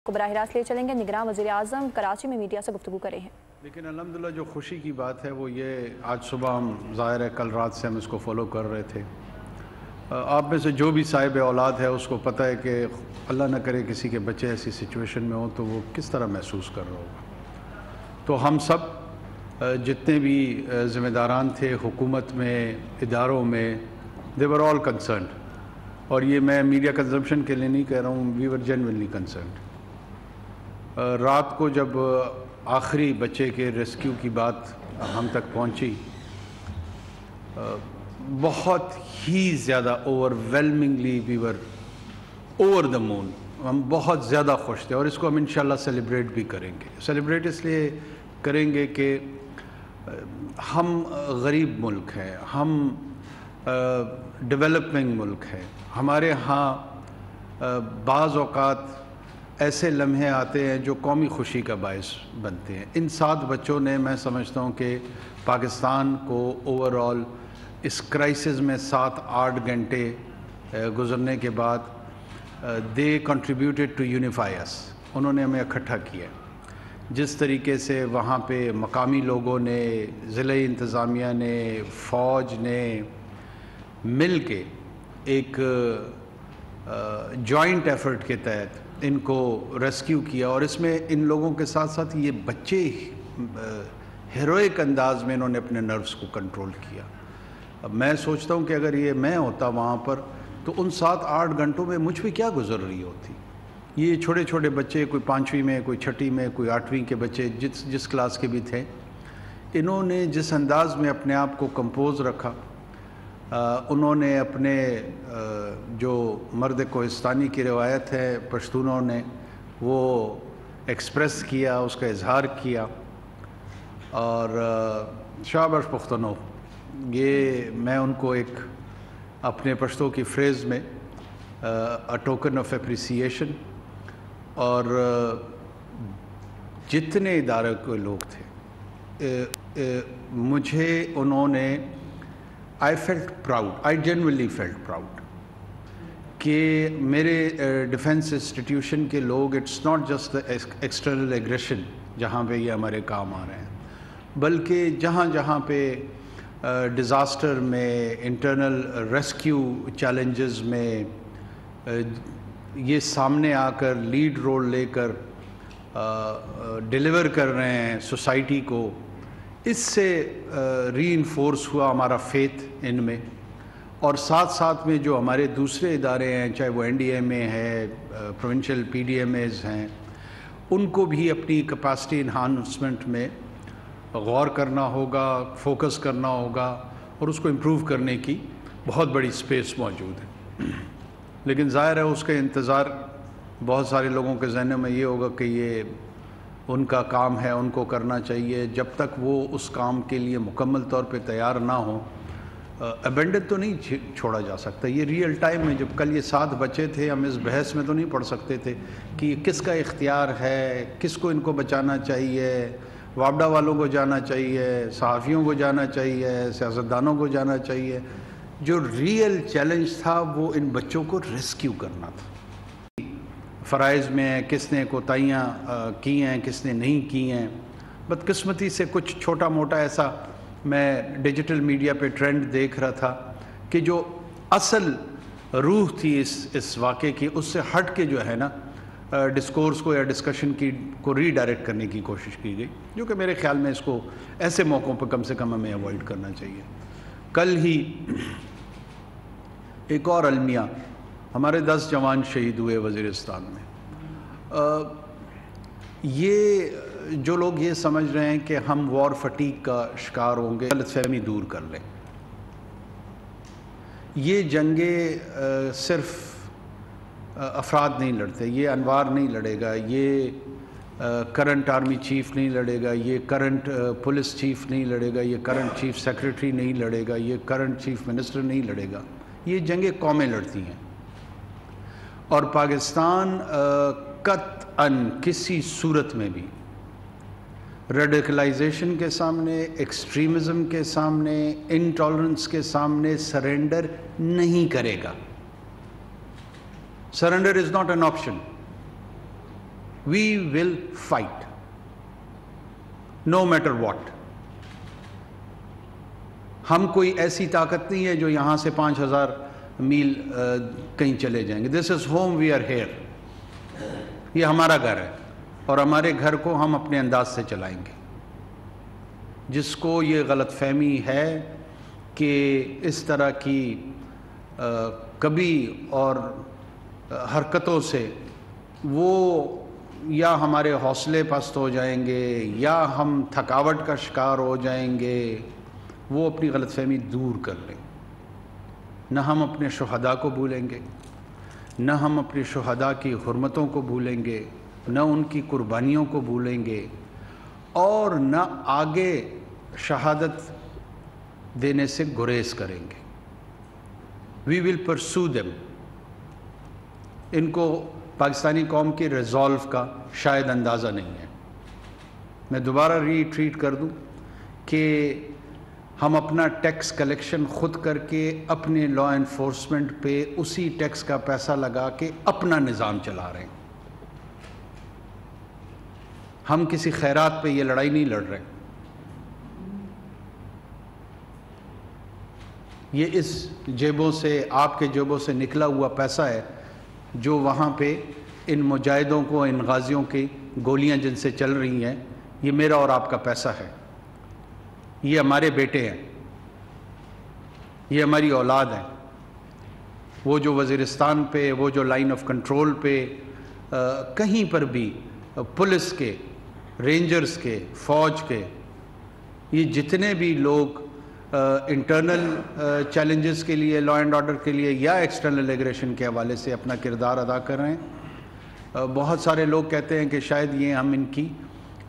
को बराह रास्त ले चलेंगे। निगरान वज़ीर आज़म कराची में मीडिया से गुफ्तगू करे हैं। लेकिन अल्हम्दुलिल्लाह जो खुशी की बात है वो ये, आज सुबह हम ज़ाहिर है कल रात से हम इसको फॉलो कर रहे थे। आप में से जो भी साहिब औलाद है उसको पता है कि अल्लाह न करे किसी के बच्चे ऐसी सिचुएशन में हो तो वो किस तरह महसूस कर रहा होगा। तो हम सब जितने भी ज़िम्मेदारान थे हुकूमत में, इदारों में, दे वर ऑल कंसर्न। और ये मैं मीडिया कंजम्पशन के लिए नहीं कह रहा हूँ, वी वर जेन्युइनली कंसर्न। रात को जब आखिरी बच्चे के रेस्क्यू की बात हम तक पहुंची, बहुत ही ज़्यादा overwhelmingly we were over the moon. हम बहुत ज़्यादा खुश थे और इसको हम इंशाल्लाह सेलिब्रेट भी करेंगे। सेलिब्रेट इसलिए करेंगे कि हम गरीब मुल्क हैं, हम डेवलपिंग मुल्क हैं। हमारे यहाँ बाज़ औक़ात ऐसे लम्हे आते हैं जो कौमी खुशी का बायस बनते हैं। इन 7 बच्चों ने, मैं समझता हूँ कि पाकिस्तान को ओवरऑल इस क्राइसिस में 7-8 घंटे गुज़रने के बाद दे कंट्रीब्यूटेड टू यूनिफाई अस। उन्होंने हमें इकट्ठा किया। जिस तरीके से वहाँ पे मकामी लोगों ने, ज़िला इंतज़ामिया ने, फ़ौज ने मिल के एक जॉइंट एफ़र्ट के तहत इनको रेस्क्यू किया। और इसमें इन लोगों के साथ साथ ये बच्चे हीरोइक अंदाज में इन्होंने अपने नर्व्स को कंट्रोल किया। अब मैं सोचता हूँ कि अगर ये मैं होता वहाँ पर तो उन 7-8 घंटों में मुझ पे क्या गुजर रही होती। ये छोटे छोटे बच्चे, कोई 5वीं में, कोई 6ठी में, कोई 8वीं के बच्चे, जिस क्लास के भी थे, इन्होंने जिस अंदाज में अपने आप को कंपोज रखा, उन्होंने अपने जो मर्द कोहिस्तानी की रवायत है पश्तूनों ने, वो एक्सप्रेस किया, उसका इजहार किया। और शाबाश पुख्तनो, ये मैं उनको एक अपने पश्तो की फ्रेज़ में अ टोकन ऑफ एप्रिसिएशन, और जितने इदारे के लोग थे मुझे उन्होंने I felt proud, I genuinely felt proud कि मेरे डिफेंस इंस्टीट्यूशन के लोग, it's not just the external aggression जहाँ पे ये हमारे काम आ रहे हैं, बल्कि जहाँ जहाँ पे डिज़ास्टर में, इंटरनल रेस्क्यू चैलेंजेस में ये सामने आकर लीड रोल लेकर डिलीवर कर रहे हैं सोसाइटी को। इससे रीइंफोर्स हुआ हमारा फेथ इनमें। और साथ साथ में जो हमारे दूसरे इदारे हैं, चाहे वो NDMA है, प्रोविंशियल PDMAs हैं, उनको भी अपनी कैपेसिटी इन्हांसमेंट में गौर करना होगा, फोकस करना होगा और उसको इम्प्रूव करने की बहुत बड़ी स्पेस मौजूद है। लेकिन ज़ाहिर है उसका इंतज़ार बहुत सारे लोगों के ज़हन में ये होगा कि ये उनका काम है, उनको करना चाहिए। जब तक वो उस काम के लिए मुकम्मल तौर पे तैयार ना हो, अबेंडन तो नहीं छोड़ा जा सकता। ये रियल टाइम में, जब कल ये 7 बच्चे थे, हम इस बहस में तो नहीं पढ़ सकते थे कि किसका इख्तियार है, किसको इनको बचाना चाहिए, वापडा वालों को जाना चाहिए, सहाफ़ियों को जाना चाहिए, सियासतदानों को जाना चाहिए। जो रियल चैलेंज था वो इन बच्चों को रेस्क्यू करना था। फ़राइज़ में किसने कोताहियाँ की हैं, किसने नहीं की हैं। बदकिस्मती से कुछ छोटा मोटा ऐसा मैं डिजिटल मीडिया पे ट्रेंड देख रहा था कि जो असल रूह थी इस वाक़े की, उससे हट के जो है ना डिस्कोर्स को या डिस्कशन को रीडायरेक्ट करने की कोशिश की गई, जो कि मेरे ख़्याल में इसको ऐसे मौक़ों पर कम से कम हमें अवॉइड करना चाहिए। कल ही एक और अलमिया, हमारे 10 जवान शहीद हुए वज़ीरिस्तान में। ये जो लोग ये समझ रहे हैं कि हम वॉर फटीक का शिकार होंगे, गलतफहमी दूर कर लें। ये जंगे सिर्फ अफराद नहीं लड़ते, ये अनवार नहीं लड़ेगा, ये करंट आर्मी चीफ़ नहीं लड़ेगा, ये करंट पुलिस चीफ़ नहीं लड़ेगा, ये करंट चीफ़ सेक्रेटरी नहीं लड़ेगा, ये करंट चीफ़ मिनिस्टर नहीं लड़ेगा। ये जंगें कौमें लड़ती हैं। और पाकिस्तान कतअन किसी सूरत में भी रेडिकलाइजेशन के सामने, एक्सट्रीमिज़म के सामने, इंटॉलरेंस के सामने सरेंडर नहीं करेगा। Surrender is not an option. We will fight, no matter what. ہم کوئی ایسی طاقت نہیں ہے جو یہاں سے 5000 میل کہیں چلے جائیں گے. This is home, we are here. یہ ہمارا گھر ہے اور ہمارے گھر کو ہم اپنے انداز سے چلائیں گے. جس کو یہ غلط فہمی ہے کہ اس طرح کی کبھی اور حرکتوں سے وہ یا ہمارے حوصلے پست ہو جائیں گے یا ہم تھکاوٹ کا شکار ہو جائیں گے، وہ اپنی غلط فہمی دور کر لیں. نہ ہم اپنے شہداء کو بھولیں گے، نہ ہم اپنے شہداء کی حرمتوں کو بھولیں گے، نہ ان کی قربانیوں کو بھولیں گے، اور نہ آگے شہادت دینے سے گریز کریں گے. We will pursue them. ان کو پاکستانی قوم کی ریزالو کا شاید اندازہ نہیں ہے. میں دوبارہ ریٹریٹ کر دوں کہ ہم اپنا ٹیکس کلیکشن خود کر کے اپنے لا انفورسمنٹ پہ اسی ٹیکس کا پیسہ لگا کے اپنا نظام چلا رہے ہیں. ہم کسی خیرات پہ یہ لڑائی نہیں لڑ رہے. یہ اس جیبوں سے، آپ کے جیبوں سے نکلا ہوا پیسہ ہے جو وہاں پہ ان مجاہدوں کو، ان غازیوں کی گولیاں جن سے چل رہی ہیں، یہ میرا اور آپ کا پیسہ ہے. یہ ہمارے بیٹے ہیں، یہ ہماری اولاد ہیں. وہ جو وزیرستان پہ، وہ جو لائن آف کنٹرول پہ کہیں پر بھی پولیس کے، رینجرز کے، فوج کے، یہ جتنے بھی لوگ انٹرنل چیلنجز کے لیے، لا اینڈ آرڈر کے لیے یا ایکسٹرنل ایگریشن کے حوالے سے اپنا کردار ادا کر رہے ہیں. بہت سارے لوگ کہتے ہیں کہ شاید یہ ہم ان کی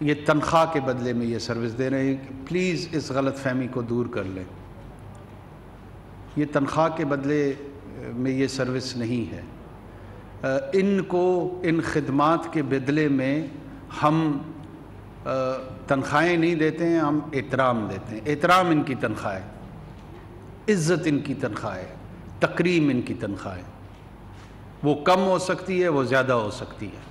یہ تنخواہ کے بدلے میں یہ سروس دے رہے ہیں. پلیز اس غلط فہمی کو دور کر لیں. یہ تنخواہ کے بدلے میں یہ سروس نہیں ہے. ان کو ان خدمات کے بدلے میں ہم تنخواہیں نہیں دیتے ہیں، ہم احترام دیتے ہیں. احترام ان کی تنخواہ ہے، عزت ان کی تنخواہ ہے، تکریم ان کی تنخواہ ہے. وہ کم ہو سکتی ہے، وہ زیادہ ہو سکتی ہے.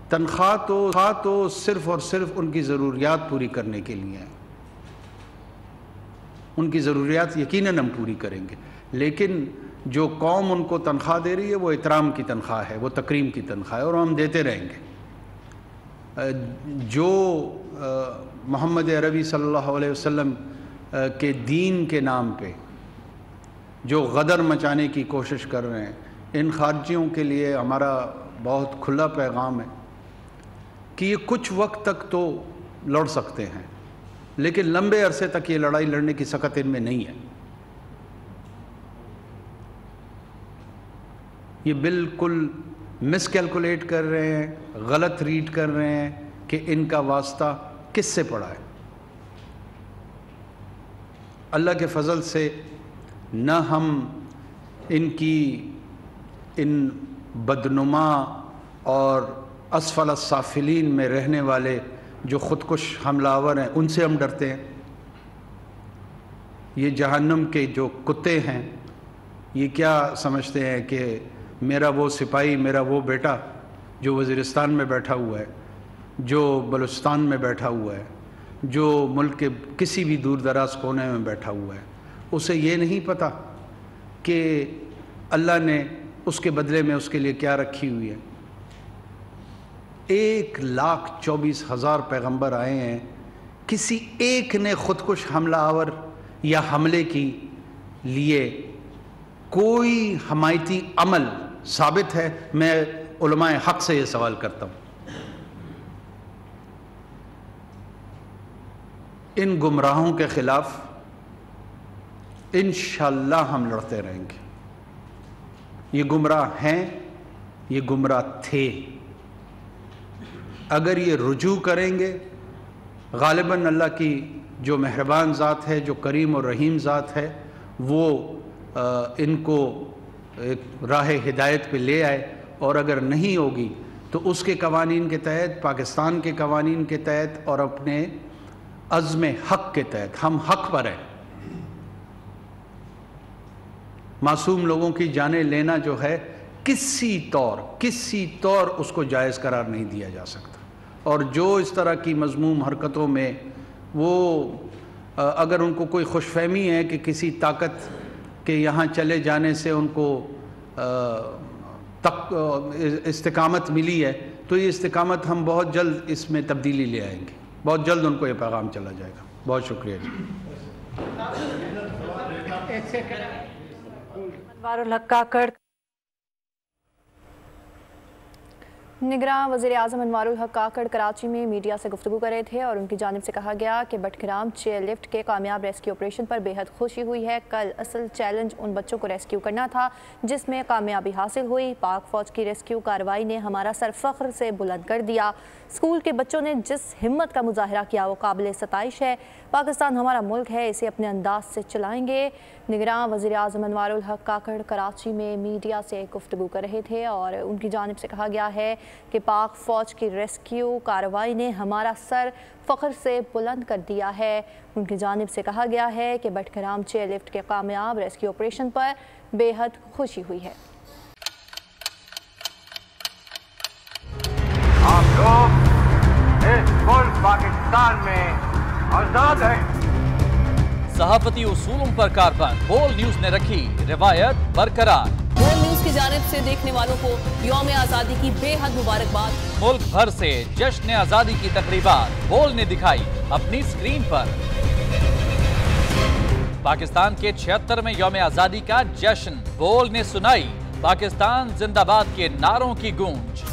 تنخواہ تو صرف اور صرف ان کی ضروریات پوری کرنے کے لیے ہے. ان کی ضروریات یقیناً ہم پوری کریں گے، لیکن جو قوم ان کو تنخواہ دے رہی ہے وہ احترام کی تنخواہ ہے، وہ تکریم کی تنخواہ ہے، اور ہم دیتے رہیں گے. جو محمد عربی صلی اللہ علیہ وسلم کے دین کے نام پہ جو غدر مچانے کی کوشش کر رہے ہیں، ان خارجیوں کے لیے ہمارا بہت کھلا پیغام ہے کہ یہ کچھ وقت تک تو لڑ سکتے ہیں، لیکن لمبے عرصے تک یہ لڑائی لڑنے کی سکت ان میں نہیں ہے. یہ بالکل مس کیلکولیٹ کر رہے ہیں، غلط ریڈ کر رہے ہیں کہ ان کا واسطہ کس سے پڑا ہے. اللہ کے فضل سے نہ ہم ان کی ان بدنما اور اسفل السافلین میں رہنے والے جو خودکش حملہ آور ہیں ان سے ہم ڈرتے ہیں. یہ جہنم کے جو کتے ہیں یہ کیا سمجھتے ہیں کہ میرا وہ سپاہی، میرا وہ بیٹا جو وزیرستان میں بیٹھا ہوا ہے، جو بلوچستان میں بیٹھا ہوا ہے، جو ملک کے کسی بھی دور دراز کونے میں بیٹھا ہوا ہے، اسے یہ نہیں پتہ کہ اللہ نے اس کے بدلے میں اس کے لیے کیا رکھی ہوئی ہے. 1,24,000 پیغمبر آئے ہیں، کسی ایک نے خودکش حملہ آور یا حملے کی لیے کوئی حمایتی عمل ثابت ہے؟ میں علماء حق سے یہ سوال کرتا ہوں. ان گمراہوں کے خلاف انشاءاللہ ہم لڑتے رہیں گے. یہ گمراہ ہیں، یہ گمراہ تھے. اگر یہ رجوع کریں گے، غالباً اللہ کی جو مہربان ذات ہے، جو کریم اور رحیم ذات ہے، وہ ان کو ایک راہ ہدایت پہ لے آئے. اور اگر نہیں ہوگی تو اس کے قوانین کے تحت، پاکستان کے قوانین کے تحت اور اپنے عزم حق کے تحت ہم حق پر ہیں. معصوم لوگوں کی جانیں لینا جو ہے किसी तौर उसको जायज़ करार नहीं दिया जा सकता। और जो इस तरह की मज़मूम हरकतों में वो अगर उनको कोई खुशफहमी है कि किसी ताकत के यहाँ चले जाने से उनको इस्तिकामत मिली है, तो ये इस्तिकामत हम बहुत जल्द इसमें तब्दीली ले आएंगे। बहुत जल्द उनको ये पैगाम चला जाएगा। बहुत शुक्रिया जी। अनवारुल हक काकड़। निगरान वज़ीर-ए-आज़म अनवारुल हक काकड़ कराची में मीडिया से गुफ्तगू कर रहे थे और उनकी जानिब से कहा गया कि बटग्राम चेयर लिफ्ट के कामयाब रेस्क्यू ऑपरेशन पर बेहद खुशी हुई है। कल असल चैलेंज उन बच्चों को रेस्क्यू करना था जिसमें कामयाबी हासिल हुई। पाक फ़ौज की रेस्क्यू कार्रवाई ने हमारा सर फ़ख्र से बुलंद कर दिया। स्कूल के बच्चों ने जिस हिम्मत का मुजाहरा किया वो काबिल सताइश है। पाकिस्तान हमारा मुल्क है, इसे अपने अंदाज से चलाएंगे। निगरान वज़ीर-ए-आज़म अनवारुल हक काकड़ कराची में मीडिया से गुफ्तगू कर रहे थे और उनकी जानिब से कहा गया है कि पाक फ़ौज की रेस्क्यू कार्रवाई ने हमारा सर फ़ख्र से बुलंद कर दिया है। उनकी जानिब से कहा गया है कि बटग्राम चेयर लिफ्ट के कामयाब रेस्क्यू ऑपरेशन पर बेहद खुशी हुई है। आप लोग इस मुल्क पाकिस्तान में आजाद हैं। सहाफती उसूलों पर कारबंद बोल न्यूज ने रखी रिवायत बरकरार। बोल न्यूज की जानिब से देखने वालों को यौम आज़ादी की बेहद मुबारकबाद। मुल्क भर से जश्न आज़ादी की तकरीबात बोल ने दिखाई अपनी स्क्रीन पर। पाकिस्तान के 76वें यौम आज़ादी का जश्न बोल ने सुनाई पाकिस्तान जिंदाबाद के नारों की गूंज।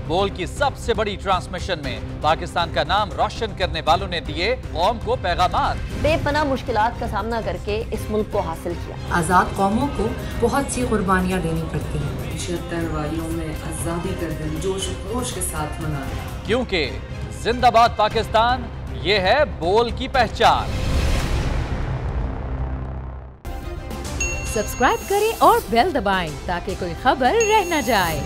बोल की सबसे बड़ी ट्रांसमिशन में पाकिस्तान का नाम रोशन करने वालों ने दिए कौम को पैगामात। बेपनाह मुश्किलात का सामना करके इस मुल्क को हासिल किया। आज़ाद कौमों को बहुत सी कुर्बानियाँ देनी पड़ती हैं। 76 वालियों में आज़ादी का दिन जोश खरोश के साथ मनाया, क्योंकि जिंदाबाद पाकिस्तान ये है बोल की पहचान। सब्सक्राइब करें और बेल दबाएं ताकि कोई खबर रह न जाए।